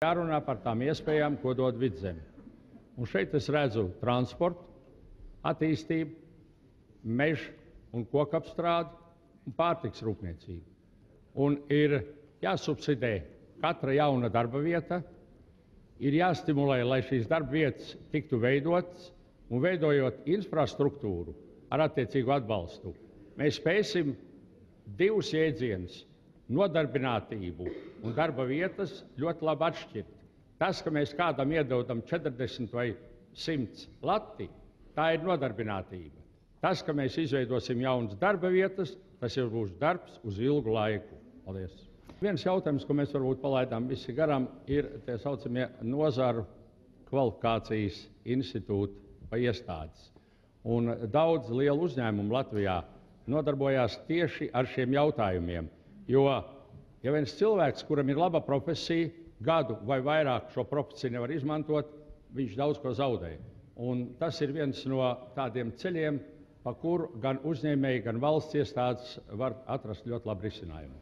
Jārunā par tām iespējām, ko dod Vidzeme. Un šeit es redzu transportu, attīstību, mežu un kokapstrādi un pārtiks rūpniecību. Un ir jāsubsidē katra jauna darba vieta, ir jāstimulē, lai šīs darba vietas tiktu veidotas, un veidojot infrastruktūru ar attiecīgu atbalstu, mēs spēsim divus jēdzienus - nodarbinātību un darba vietas ļoti labi atšķirt. Tas, ka mēs kādam iedodam 40 vai 100 lati, tā ir nodarbinātība. Tas, ka mēs izveidosim jaunas darba vietas, tas jau būs darbs uz ilgu laiku. Paldies! Viens jautājums, ko mēs varbūt palaidām visi garām, ir tie saucamie nozaru kvalifikācijas institūti vai iestādes. Un daudz lielu uzņēmumu Latvijā nodarbojās tieši ar šiem jautājumiem. Jo, ja viens cilvēks, kuram ir laba profesija, gadu vai vairāk šo profesiju nevar izmantot, viņš daudz ko zaudē. Un tas ir viens no tādiem ceļiem, pa kuru gan uzņēmēji, gan valsts iestādes var atrast ļoti labu risinājumu.